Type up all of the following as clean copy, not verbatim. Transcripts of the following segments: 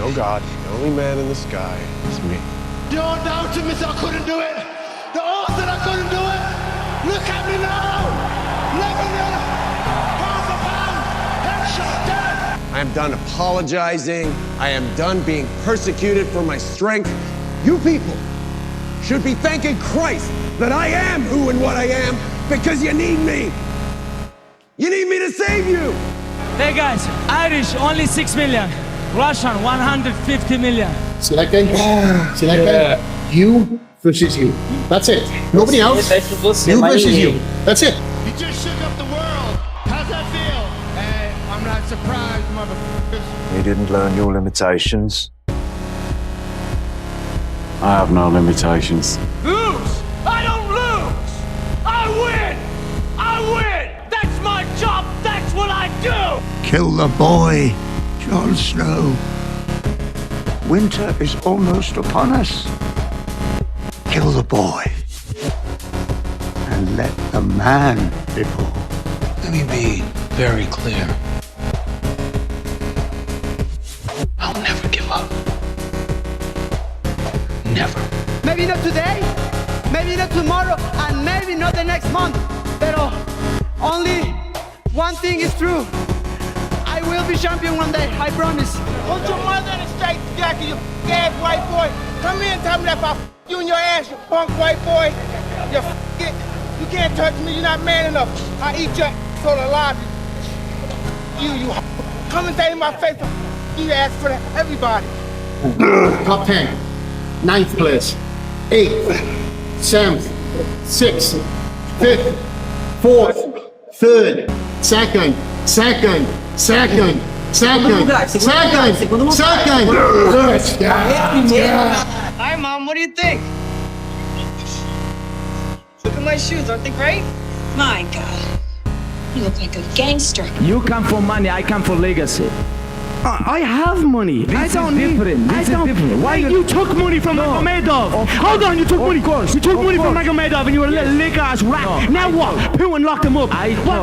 No God. The only man in the sky is me. The old ultimates, I couldn't do it. The odds that I couldn't do it. Look at me now. Never there. Pound for pound. Headshot dead. I am done apologizing. I am done being persecuted for my strength. You people should be thanking Christ that I am who and what I am because you need me. You need me to save you. Hey guys, Irish only 6 million. Russian 150 million. See that guy? See that guy? You versus you. That's it. Nobody else. You versus you. That's it. You just shook up the world. How's that feel? Hey, I'm not surprised, motherfuckers. You didn't learn your limitations. I have no limitations. Lose! I don't lose! I win! I win! That's my job! That's what I do! Kill the boy, Jon Snow. Winter is almost upon us. Kill the boy. And let the man be born. Let me be very clear. I'll never give up. Never. Maybe not today, maybe not tomorrow, and maybe not the next month. Pero only one thing is true. I will be champion one day, I promise. Hold your mother in a straight jacket, you ass white boy. Come here and tell me that if I you in your ass, you punk white boy. You can't touch me, you're not man enough. I eat your soul alive. You come and say in my face, you ask for everybody. Top 10. 9th place. 8th. 7th. 6th. 5th. 4th. 3rd. 2nd. 2nd. 2nd. 2nd. 2nd. Hi, Mom, what do you think? Look at my shoes, aren't they great? My God, you look like a gangster. You come for money, I come for legacy. I have money. This is different. Why you took money from Magomedov? Hold on, you took money. You took money from Magomedov and you were a little lick-ass rat. Now what? Putin locked him up.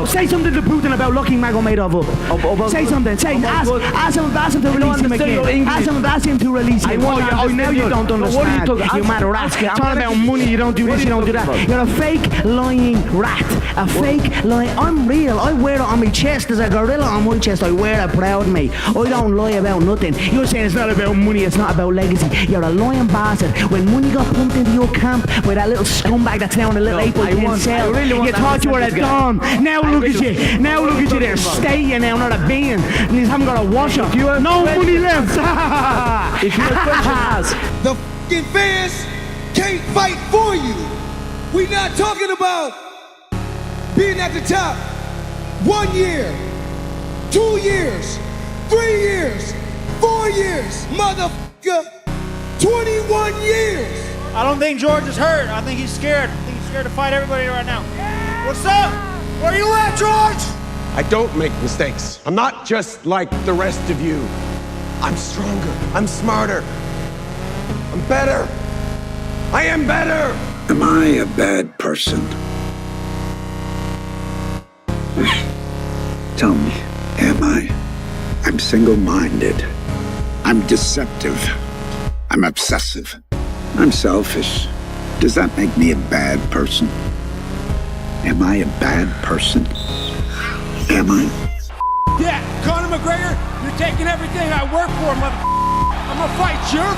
Say something to Putin about locking Magomedov up. Say something. Ask him to release him again. Ask him to release him. Now you don't understand. You mad rat. Talking about money, you don't do this, you don't do that. You're a fake lying rat. A fake lying. I'm real. I wear it on my chest. There's a gorilla on my chest. I wear it proud, mate. I don't lie about nothing. You're saying it's not about money, it's not about legacy. You're a lying bastard. When money got pumped into your camp with that little scumbag that's now in a little 8x10 cell, you thought you were a don. Now look at you. Now look at you there. Stay you now, not a bean. And you haven't got a wash up. No money left. If you're a question, the f***ing fans can't fight for you. We're not talking about being at the top 1 year, 2 years, 3 years, 4 years, motherfucker, 21 years. I don't think George is hurt. I think he's scared. I think he's scared to fight everybody right now. What's up? Where you at, George? I don't make mistakes. I'm not just like the rest of you. I'm stronger. I'm smarter. I'm better. I am better. Am I a bad person? Tell me, am I? I'm single-minded. I'm deceptive. I'm obsessive. I'm selfish. Does that make me a bad person? Am I a bad person? Am I? Yeah, Conor McGregor, you're taking everything I work for, mother. I'm gonna fight your.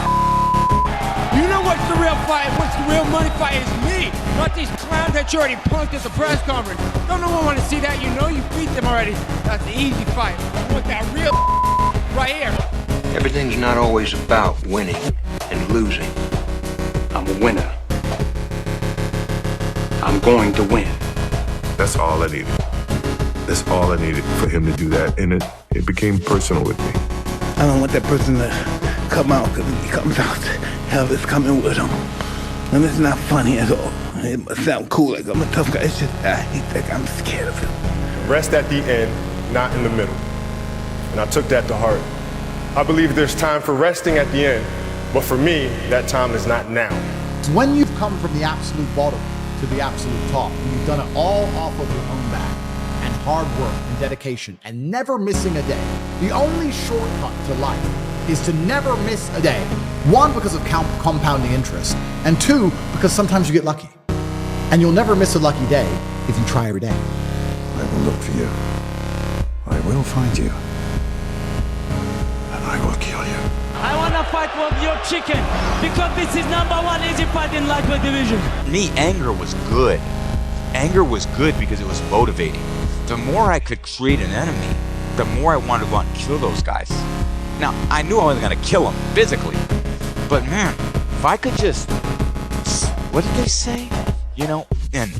You know what's the real fight? What's the real money fight is me, not these clowns that you already punked at the press conference. Don't no one want to see that. You know you beat them already. That's the easy fight. I want that real right here. Everything's not always about winning and losing. I'm a winner. I'm going to win. That's all I needed. That's all I needed for him to do that. And it became personal with me. I don't want that person to come out, because if he comes out, hell is coming with him. And it's not funny at all. It must sound cool like I'm a tough guy. It's just, I hate that guy. I'm scared of him. Rest at the end, not in the middle. And I took that to heart. I believe there's time for resting at the end, but for me, that time is not now. When you've come from the absolute bottom to the absolute top, and you've done it all off of your own back, and hard work and dedication, and never missing a day, the only shortcut to life is to never miss a day. One, because of compounding interest, and two, because sometimes you get lucky. And you'll never miss a lucky day if you try every day. I will look for you. I will find you. And I will kill you. I wanna fight with your chicken because this is #1 easy fight in lightweight division. Me, anger was good. Anger was good because it was motivating. The more I could create an enemy, the more I wanted to go out and kill those guys. Now, I knew I wasn't gonna kill them physically, but man, if I could just, what did they say? You know, and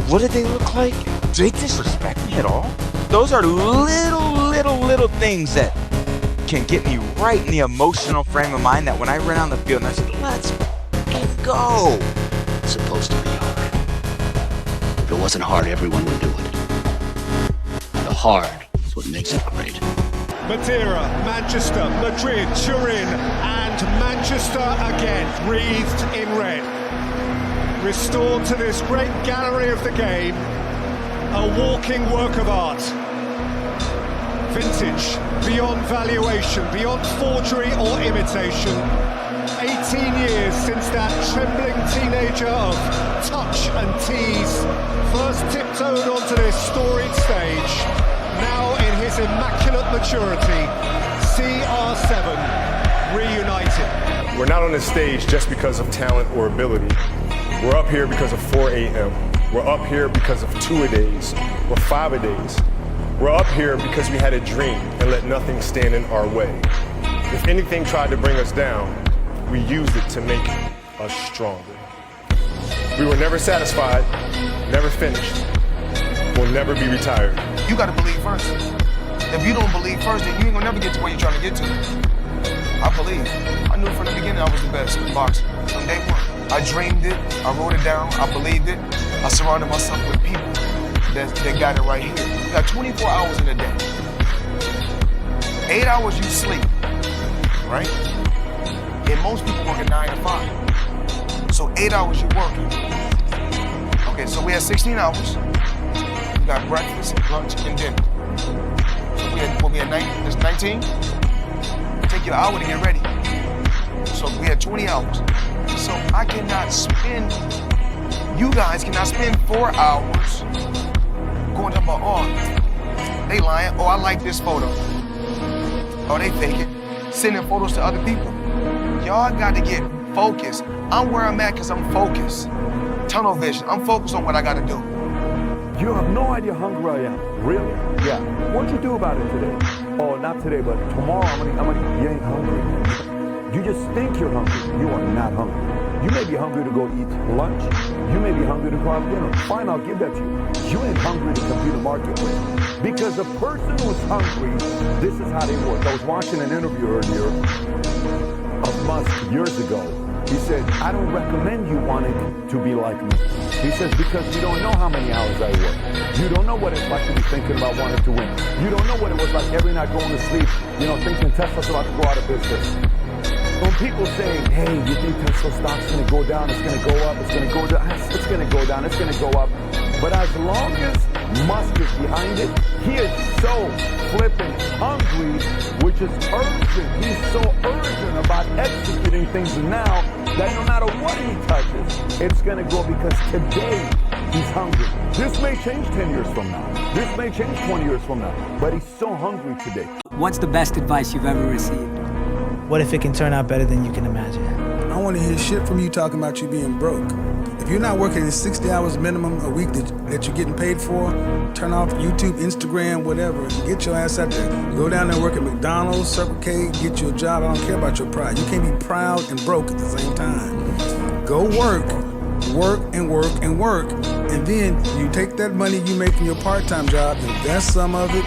what did they look like? Do they disrespect me at all? Those are little things that can get me right in the emotional frame of mind that when I ran on the field and I said, let's go. It's supposed to be hard. If it wasn't hard, everyone would do it. The hard is what makes it great. Madeira, Manchester, Madrid, Turin, and Manchester again, wreathed in red. Restored to this great gallery of the game, a walking work of art. Vintage, beyond valuation, beyond forgery or imitation. 18 years since that trembling teenager of touch and tease first tiptoed onto this storied stage. Now in his immaculate maturity, CR7 reunited. We're not on this stage just because of talent or ability. We're up here because of 4 a.m. We're up here because of 2-a-days or 5-a-days. We're up here because we had a dream and let nothing stand in our way. If anything tried to bring us down, we used it to make us stronger. We were never satisfied, never finished. We'll never be retired. You gotta believe first. If you don't believe first, then you ain't gonna never get to where you're trying to get to. I believe. I knew from the beginning I was the best in boxing, from day one. I dreamed it, I wrote it down, I believed it. I surrounded myself with people that got it right here. You got 24 hours in a day. 8 hours you sleep, right? And most people work at 9 to 5. So 8 hours you working. Okay, so we had 16 hours. We got breakfast, lunch, and dinner. So we had 19? Take you an hour to get ready. So we had 20 hours. So I cannot spend, you guys cannot spend 4 hours going to my, oh, they lying, oh, I like this photo. Oh, they fake it. Sending photos to other people. Y'all got to get focused. I'm where I'm at because I'm focused. Tunnel vision. I'm focused on what I got to do. You have no idea how hungry I am. Really? Yeah. What'd you do about it today? Oh, not today, but tomorrow you ain't hungry. You just think you're hungry. You are not hungry. You may be hungry to go eat lunch. You may be hungry to go have dinner. Fine, I'll give that to you. You ain't hungry to compete in the marketplace. Because a person who's hungry, this is how they work. I was watching an interview earlier of Musk years ago. He said, I don't recommend you wanting to be like me. He says, because you don't know how many hours I work. You don't know what it's like to be thinking about wanting to win. You don't know what it was like every night going to sleep, thinking Tesla's about to go out of business. When people say, hey, you think Tesla stock's gonna go down, it's gonna go up, it's gonna go down, it's gonna go down, it's gonna go up. But as long as Musk is behind it, he is so flipping hungry, which is urgent. He's so urgent about executing things now that no matter what he touches, it's gonna go because today he's hungry. This may change 10 years from now. This may change 20 years from now. But he's so hungry today. What's the best advice you've ever received? What if it can turn out better than you can imagine? I want to hear shit from you talking about you being broke. If you're not working in 60 hours minimum a week that you're getting paid for, turn off YouTube, Instagram, whatever, and get your ass out there. Go down there and work at McDonald's, Circle K, get you a job. I don't care about your pride. You can't be proud and broke at the same time. Go work and work and work, and then you take that money you make from your part-time job, invest some of it,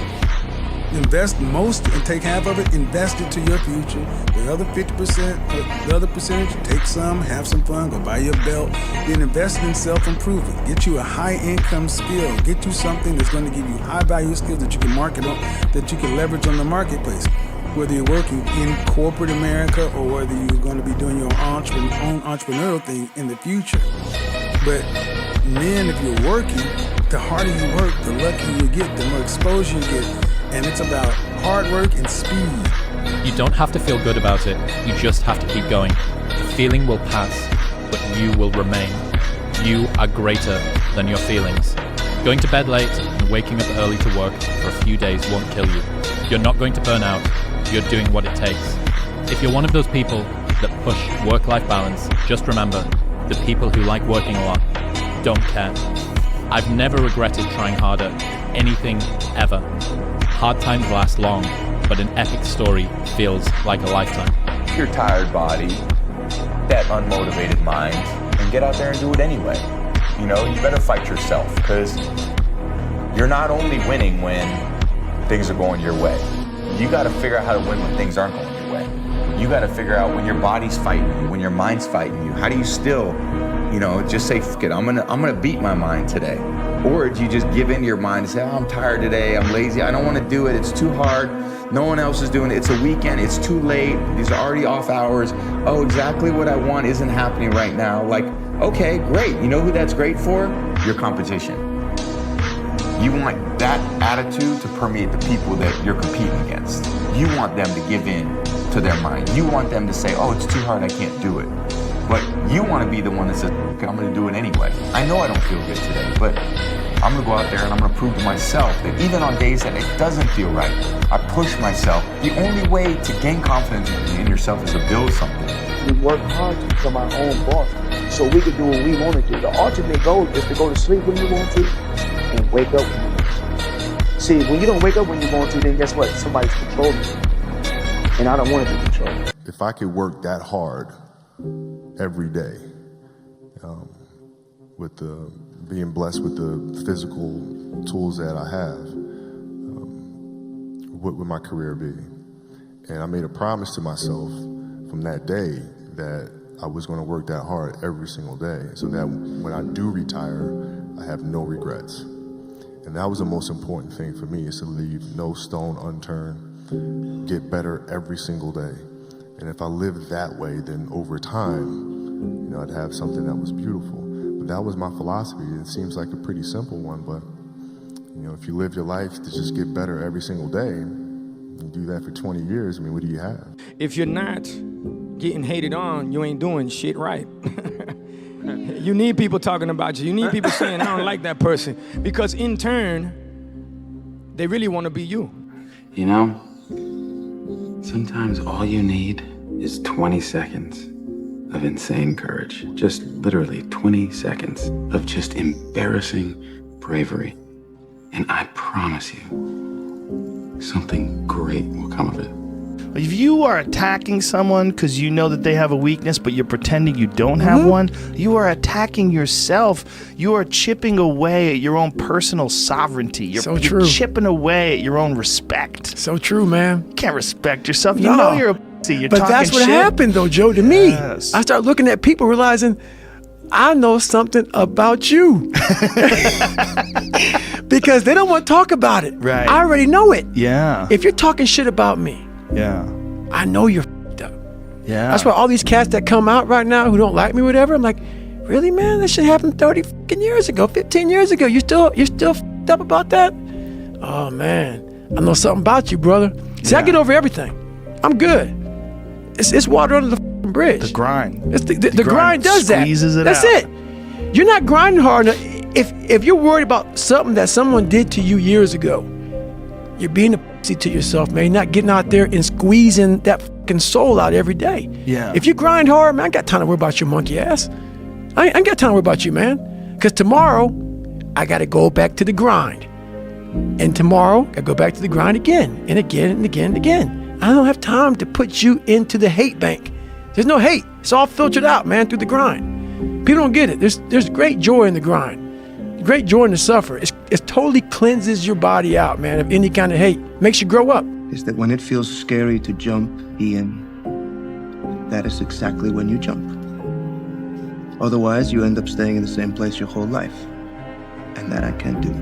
invest most and take half of it, invest it to your future. The other 50%, the other percentage, take some, have some fun, go buy your belt, then invest in self-improvement. Get you a high-income skill. Get you something that's going to give you high-value skills that you can market on, that you can leverage on the marketplace. Whether you're working in corporate America or whether you're going to be doing your own entrepreneurial thing in the future. But men, if you're working, the harder you work, the luckier you get, the more exposure you get. And it's about hard work and speed. You don't have to feel good about it, you just have to keep going. The feeling will pass, but you will remain. You are greater than your feelings. Going to bed late and waking up early to work for a few days won't kill you. You're not going to burn out, you're doing what it takes. If you're one of those people that push work-life balance, just remember, the people who like working a lot don't care. I've never regretted trying harder, anything ever. Hard times last long, but an epic story feels like a lifetime. Your tired body, that unmotivated mind, and get out there and do it anyway. You know, you better fight yourself, because you're not only winning when things are going your way. You got to figure out how to win when things aren't going your way. You got to figure out when your body's fighting you, when your mind's fighting you. How do you still, you know, just say, fuck it, I'm gonna beat my mind today? Or do you just give in to your mind and say, oh, I'm tired today, I'm lazy, I don't want to do it, it's too hard, no one else is doing it, it's a weekend, it's too late, these are already off hours, oh, exactly what I want isn't happening right now. Like, okay, great. You know who that's great for? Your competition. You want that attitude to permeate the people that you're competing against. You want them to give in to their mind. You want them to say, oh, it's too hard, I can't do it. But you want to be the one that says, okay, I'm going to do it anyway. I know I don't feel good today, but I'm going to go out there and I'm going to prove to myself that even on days that it doesn't feel right, I push myself. The only way to gain confidence in yourself is to build something. We work hard to become our own boss so we can do what we want to do. The ultimate goal is to go to sleep when you want to and wake up when you want to. See, when you don't wake up when you want to, then guess what? Somebody's controlling you. And I don't want to be controlled. If I could work that hard every day, with being blessed with the physical tools that I have, what would my career be? And I made a promise to myself from that day that I was going to work that hard every single day, so that when I do retire, I have no regrets. And that was the most important thing for me, is to leave no stone unturned, get better every single day. And if I lived that way, then over time, you know, I'd have something that was beautiful. But that was my philosophy. It seems like a pretty simple one, but you know, if you live your life to just get better every single day, you do that for 20 years, I mean, what do you have? If you're not getting hated on, you ain't doing shit right. You need people talking about you. You need people saying, I don't like that person. Because in turn, they really want to be you. You know, sometimes all you need is 20 seconds of insane courage. Just literally 20 seconds of just embarrassing bravery. And I promise you, something great will come of it. If you are attacking someone because you know that they have a weakness, but you're pretending you don't have one, you are attacking yourself. You are chipping away at your own personal sovereignty. You're chipping away at your own respect. So true, man. You can't respect yourself. You know you're a pussy. You're but talking that's what shit. happened, though, Joe, to me. I start looking at people realizing I know something about you. Because they don't want to talk about it. Right. I already know it. Yeah. If you're talking shit about me, yeah, I know you're f***ed up. Yeah. That's why all these cats that come out right now who don't like me, whatever, I'm like, really, man? That shit happened 30 fucking years ago, 15 years ago. You're still f***ed up about that? Oh, man. I know something about you, brother. See, I get over everything. I'm good. It's water under the fucking bridge. The grind. It's the grind does that. Squeezes it That's out. it. You're not grinding hard enough. If you're worried about something that someone did to you years ago, you're being a pussy to yourself, man. You're not getting out there and squeezing that fucking soul out every day. Yeah. If you grind hard, man, I ain't got time to worry about your monkey ass. I ain't got time to worry about you, man. Because tomorrow, I got to go back to the grind. And tomorrow, I go back to the grind again and again and again and again. I don't have time to put you into the hate bank. There's no hate. It's all filtered out, man, through the grind. People don't get it. There's great joy in the grind. Great joy in the suffer. It totally cleanses your body out, man, of any kind of hate. Makes you grow up. Is that when it feels scary to jump, Ian, that is exactly when you jump. Otherwise, you end up staying in the same place your whole life. And that I can't do.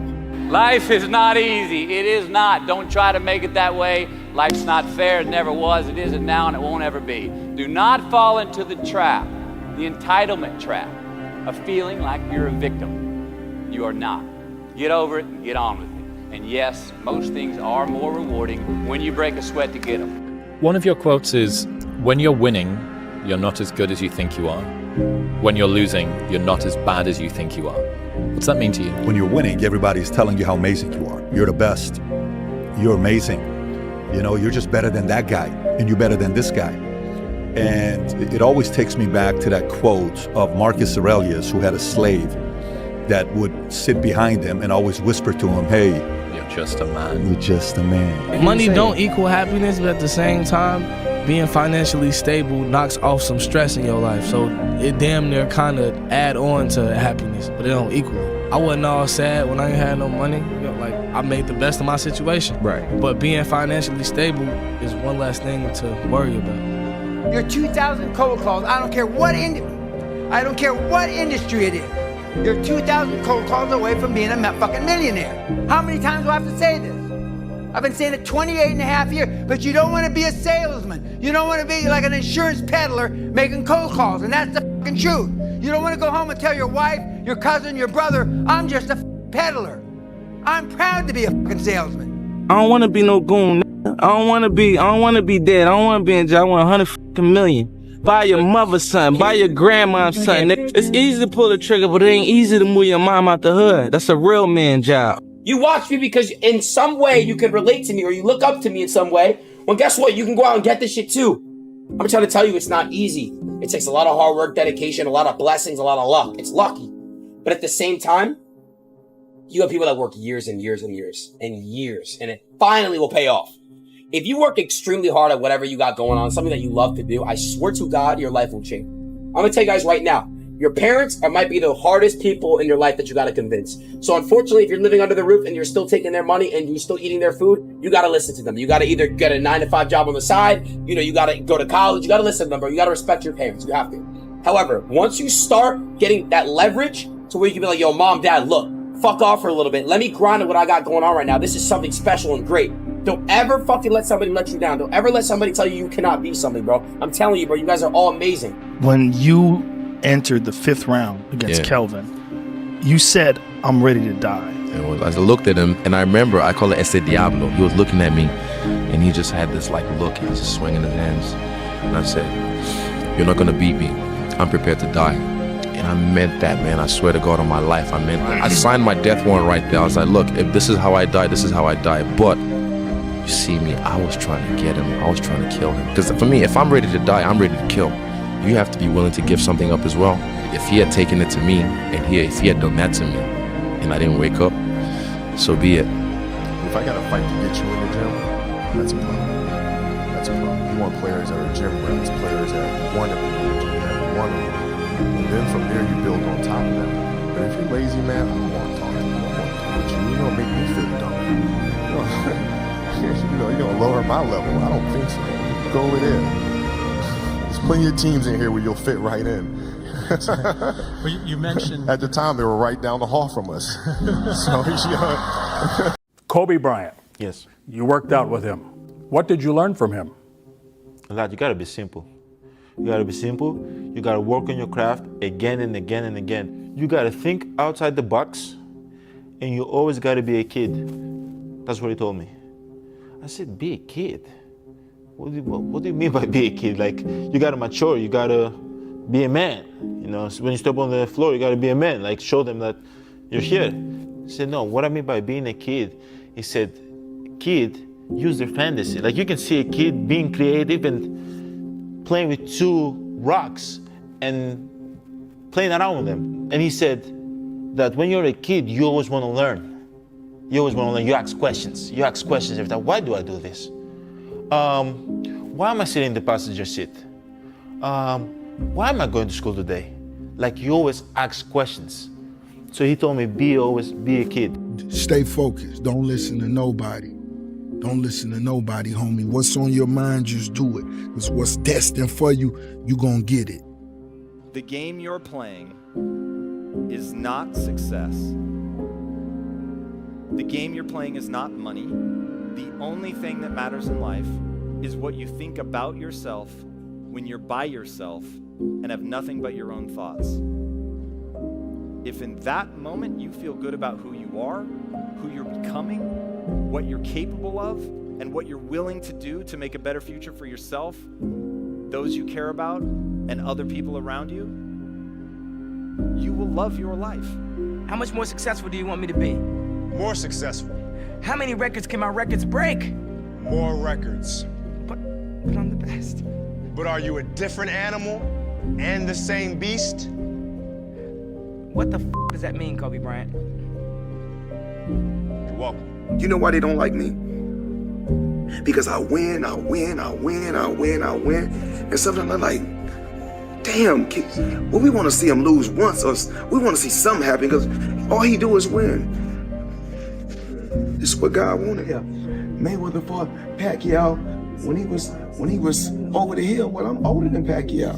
Life is not easy. It is not. Don't try to make it that way. Life's not fair. It never was. It isn't now, and it won't ever be. Do not fall into the trap, the entitlement trap, of feeling like you're a victim. You are not. Get over it and get on with it. And yes, most things are more rewarding when you break a sweat to get them. One of your quotes is, when you're winning, you're not as good as you think you are. When you're losing, you're not as bad as you think you are. What's that mean to you? When you're winning, everybody's telling you how amazing you are. You're the best. You're amazing. You know, you're just better than that guy, and you're better than this guy. And it always takes me back to that quote of Marcus Aurelius, who had a slave that would sit behind him and always whisper to him, hey, you're just a man. You're just a man. Money don't equal happiness, but at the same time, being financially stable knocks off some stress in your life. So it damn near kind of add on to happiness, but it don't equal it. I wasn't all sad when I ain't had no money. You know, like, I made the best of my situation. Right. But being financially stable is one less thing to worry about. You're 2,000 cold calls. I don't care what industry it is. You're 2,000 cold calls away from being a fucking millionaire. How many times do I have to say this? I've been saying it 28 and a half years, but you don't want to be a salesman. You don't want to be like an insurance peddler making cold calls, and that's the fucking truth. You don't want to go home and tell your wife, your cousin, your brother, I'm just a peddler. I'm proud to be a fucking salesman. I don't want to be no goon. I don't want to be dead. I don't want to be in jail. I want 100 million. Buy your mother's son. Buy your grandma's son. It's easy to pull the trigger, but it ain't easy to move your mom out the hood. That's a real man job. You watch me because in some way you can relate to me or you look up to me in some way. Well, guess what? You can go out and get this shit too. I'm trying to tell you it's not easy. It takes a lot of hard work, dedication, a lot of blessings, a lot of luck. It's lucky. But at the same time, you have people that work years and years and years and years, and it finally will pay off. If you work extremely hard at whatever you got going on, something that you love to do, I swear to God, your life will change. I'm going to tell you guys right now, your parents might be the hardest people in your life that you got to convince. So unfortunately, if you're living under the roof and you're still taking their money and you're still eating their food, you got to listen to them. You got to either get a 9-to-5 job on the side, you got to go to college, you got to listen to them, bro. You got to respect your parents. You have to. However, once you start getting that leverage to where you can be like, yo, mom, dad, look, fuck off for a little bit. Let me grind at what I got going on right now. This is something special and great. Don't ever fucking let somebody let you down. Don't ever let somebody tell you cannot be something, bro. I'm telling you, bro, you guys are all amazing. When you entered the 5th round against Kelvin, you said, I'm ready to die. And I looked at him, and I remember, I call it Ese Diablo. He was looking at me, and he just had this look. He was just swinging his hands. And I said, you're not going to beat me. I'm prepared to die. And I meant that, man. I swear to God on my life, I meant that. I signed my death warrant right there. I was like, look, if this is how I die, this is how I die. But you see me, I was trying to get him. I was trying to kill him. Because for me, if I'm ready to die, I'm ready to kill. You have to be willing to give something up as well. If he had taken it to me, and if he had done that to me, and I didn't wake up, so be it. If I got to fight to get you in the gym, that's a problem. That's a problem. You want players that are gym rats, players that want to be in the gym, that want to. And then from there, you build on top of that. But if you're lazy, man, I don't want to talk to you. I don't want to talk with you. You're going to make me feel dumb. You're going to lower my level. I don't think so. You go over there. There's plenty of teams in here where you'll fit right in. Well, you mentioned... At the time, they were right down the hall from us. So, Kobe Bryant. Yes. You worked out with him. What did you learn from him? A lot. You got to be simple. You got to be simple. You got to work on your craft again and again and again. You got to think outside the box, and you always got to be a kid. That's what he told me. I said, be a kid? What do you mean by be a kid? Like, you got to mature. You got to be a man. So when you step on the floor, you got to be a man. Like, show them that you're here. I said, no, what I mean by being a kid, he said, kid, use their fantasy. Like, you can see a kid being creative and playing with 2 rocks and playing around with them. And he said that when you're a kid, you always want to learn. You always want to learn. You ask questions. You ask questions every time. Why do I do this? Why am I sitting in the passenger seat? Why am I going to school today? Like, you always ask questions. So he told me, always be a kid. Stay focused. Don't listen to nobody. Don't listen to nobody, homie. What's on your mind, just do it. Because what's destined for you, you gonna get it. The game you're playing is not success. The game you're playing is not money. The only thing that matters in life is what you think about yourself when you're by yourself and have nothing but your own thoughts. If in that moment you feel good about who you are, who you're becoming, what you're capable of, and what you're willing to do to make a better future for yourself, those you care about, and other people around you, you will love your life. How much more successful do you want me to be? More successful. How many records can my records break? More records. But I'm the best. But are you a different animal and the same beast? What the does that mean, Kobe Bryant? You're welcome. You know why they don't like me? Because I win. And sometimes I'm like, damn, well, we want to see him lose once, or we want to see something happen, because all he do is win. This is what God wanted. Yeah. Mayweather fought Pacquiao when he was over the hill. Well, I'm older than Pacquiao.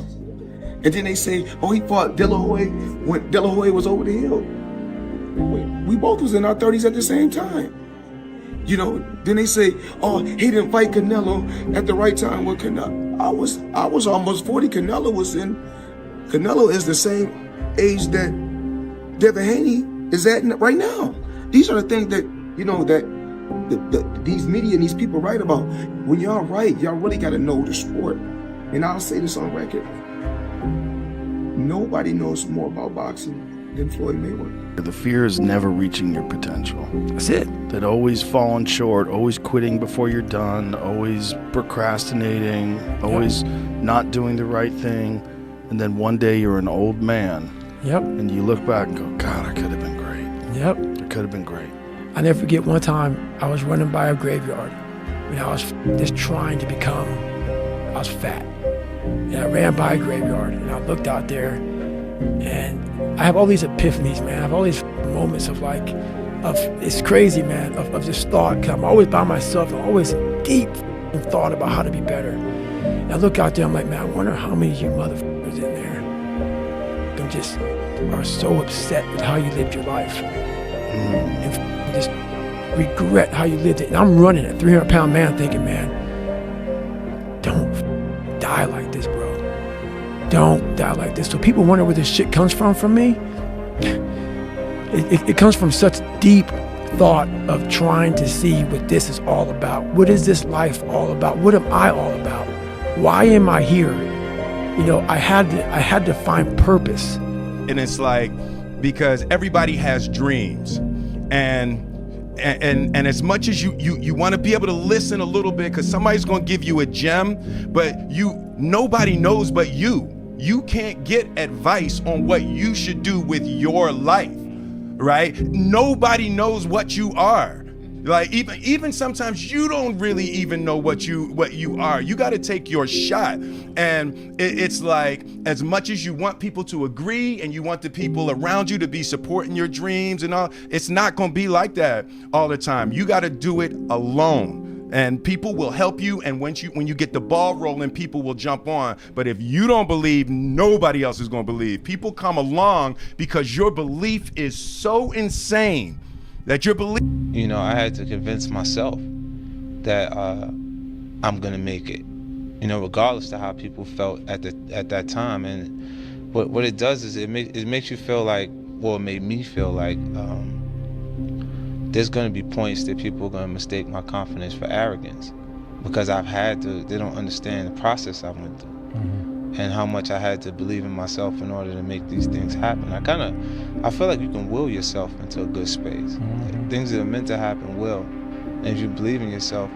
And then they say, oh, he fought De La Hoya when De La Hoya was over the hill. We both was in our 30s at the same time. You know, then they say, oh, he didn't fight Canelo at the right time with Canelo. I was almost 40. Canelo is the same age that Devin Haney is at right now. These are the things that, you know, that these media and these people write about. When y'all write, y'all really got to know the sport. And I'll say this on record. Nobody knows more about boxing than Floyd Mayweather. The fear is never reaching your potential. That's it. That always falling short, always quitting before you're done, always procrastinating, always not doing the right thing. And then one day you're an old man. Yep. And you look back and go, God, I could have been great. Yep. It could have been great. I never forget one time I was running by a graveyard when I was just trying to become, I was fat. And I ran by a graveyard and I looked out there and I have all these epiphanies, man. I have all these moments of it's crazy, man, of just thought. Cause I'm always by myself. I'm always deep in thought about how to be better. And I look out there, I'm like, man, I wonder how many of you motherfuckers in there just are so upset with how you lived your life. And just regret how you lived it. And I'm running a 300-pound man thinking, man, don't die like this, bro. Don't die like this. So people wonder where this shit comes from me. It comes from such deep thought of trying to see what this is all about. What is this life all about? What am I all about? Why am I here? You know, I had to find purpose. And it's like, because everybody has dreams, and as much as you want to be able to listen a little bit, because somebody's going to give you a gem, but nobody knows but you. You can't get advice on what you should do with your life, right? Nobody knows what you are. Like even sometimes you don't really even know what you are. You got to take your shot. And it's like, as much as you want people to agree and you want the people around you to be supporting your dreams and all, it's not going to be like that all the time. You got to do it alone. And people will help you, and when you get the ball rolling, people will jump on. But if you don't believe, nobody else is going to believe. People come along because your belief is so insane that your belief. You know, I had to convince myself that I'm gonna make it. You know, regardless of how people felt at that time. And what it does is it makes you feel like, well, it made me feel like. There's going to be points that people are going to mistake my confidence for arrogance, because they don't understand the process I went through and how much I had to believe in myself in order to make these things happen. I feel like you can will yourself into a good space. Like, things that are meant to happen will. And if you believe in yourself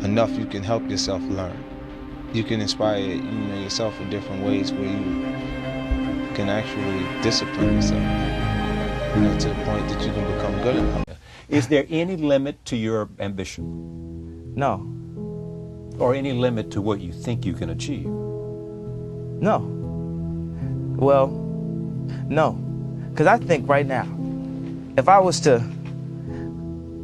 enough, you can help yourself learn. You can inspire yourself in different ways where you can actually discipline yourself, to the point that you can become good enough. Is there any limit to your ambition? No. Or any limit to what you think you can achieve? No. Well, no. Because I think right now, if I was to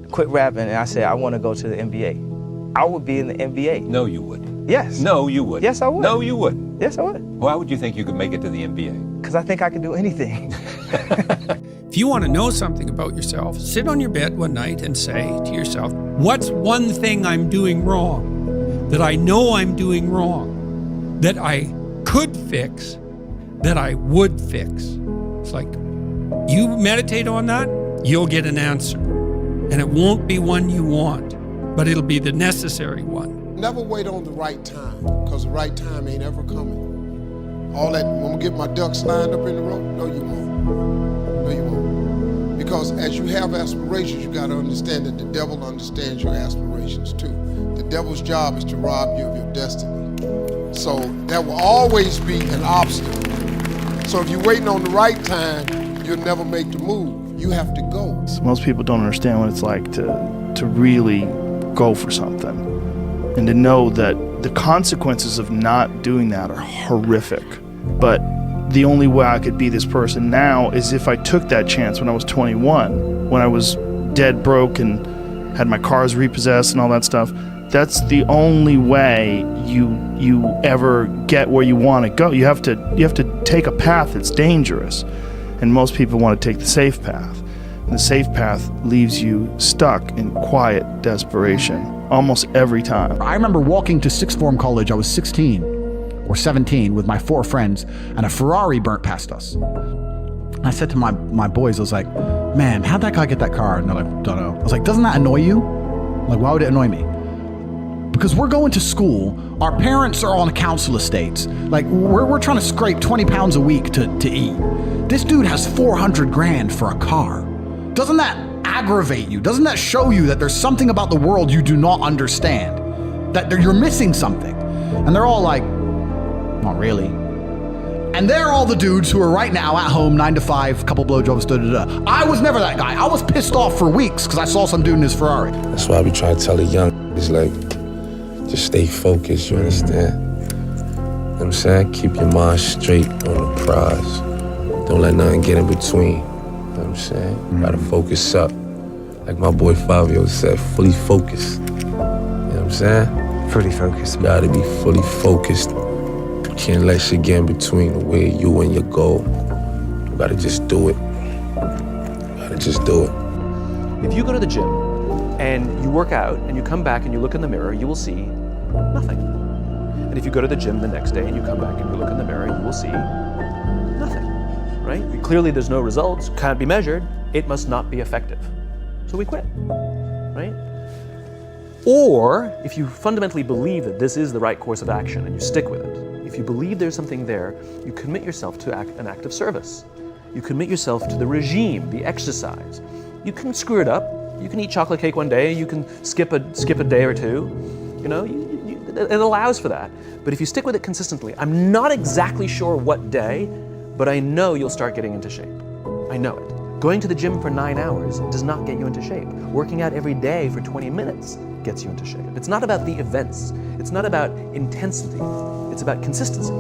quit rapping and I said I want to go to the NBA, I would be in the NBA. No, you wouldn't. Yes. No, you wouldn't. Yes, I would. No, you wouldn't. Yes, I would. Why would you think you could make it to the NBA? Because I think I can do anything. If you want to know something about yourself, sit on your bed one night and say to yourself, what's one thing I'm doing wrong, that I know I'm doing wrong, that I could fix, that I would fix? It's like, you meditate on that, you'll get an answer. And it won't be one you want. but it'll be the necessary one. Never wait on the right time, because the right time ain't ever coming. All that, when we get my ducks lined up in the row, no you won't. No you won't. Because as you have aspirations, you gotta understand that the devil understands your aspirations too. The devil's job is to rob you of your destiny. So that will always be an obstacle. So if you're waiting on the right time, you'll never make the move. You have to go. So most people don't understand what it's like to really go for something and to know that the consequences of not doing that are horrific. But the only way I could be this person now is if I took that chance when I was 21, when I was dead broke and had my cars repossessed and all that stuff. That's the only way you ever get where you want to go. You have to take a path that's dangerous, and most people want to take the safe path. And the safe path leaves you stuck in quiet desperation almost every time. I remember walking to sixth form college. I was 16 or 17 with my 4 friends, and a Ferrari burnt past us. And I said to my boys, I was like, "Man, how'd that guy get that car?" And they're like, "Don't know." I was like, "Doesn't that annoy you?" Like, why would it annoy me? Because we're going to school, our parents are on council estates. Like, we're trying to scrape 20 pounds a week to eat. This dude has 400 grand for a car. Doesn't that aggravate you? Doesn't that show you that there's something about the world you do not understand? That you're missing something? And they're all like, "Not really." And they're all the dudes who are right now at home, 9 to 5, couple blowjobs, da-da-da. I was never that guy. I was pissed off for weeks because I saw some dude in his Ferrari. That's why we try to tell the young, it's like, just stay focused, you understand? You know what I'm saying? Keep your mind straight on the prize. Don't let nothing get in between. You know what I'm saying? Gotta focus up. Like my boy Fabio said, fully focused. You know what I'm saying? Fully focused. You gotta be fully focused. You can't let shit get in between the way you and your goal. You gotta just do it. You gotta just do it. If you go to the gym and you work out and you come back and you look in the mirror, you will see nothing. And if you go to the gym the next day and you come back and you look in the mirror, you will see nothing, right? Clearly there's no results, can't be measured, it must not be effective. So we quit, right? Or if you fundamentally believe that this is the right course of action and you stick with it, if you believe there's something there, you commit yourself to an act of service. You commit yourself to the regime, the exercise. You can screw it up. You can eat chocolate cake one day, you can skip a day or two. You know, it allows for that. But if you stick with it consistently, I'm not exactly sure what day, but I know you'll start getting into shape. I know it. Going to the gym for 9 hours does not get you into shape. Working out every day for 20 minutes gets you into shape. It's not about the events. It's not about intensity. It's about consistency.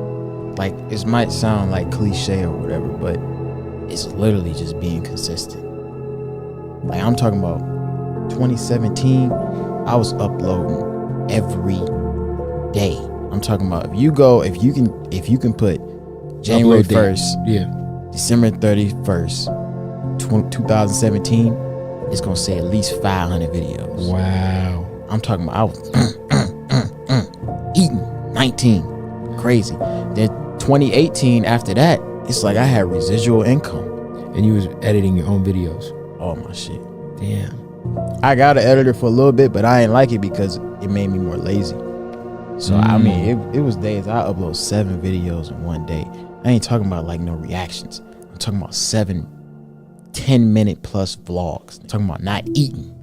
Like, it might sound like cliche or whatever, but it's literally just being consistent. Like, I'm talking about 2017, I was uploading every day. I'm talking about if you can put January 1st, December 31st, 2017, it's gonna say at least 500 videos. Wow. I'm talking about I was eating 19, crazy. Then 2018, after that, it's like I had residual income. And you was editing your own videos? All my shit. Damn. I got an editor for a little bit, but I didn't like it because it made me more lazy. So I mean, it was days I upload 7 videos in one day. I ain't talking about like no reactions. I'm talking about 7 10-minute plus vlogs. I'm talking about not eating.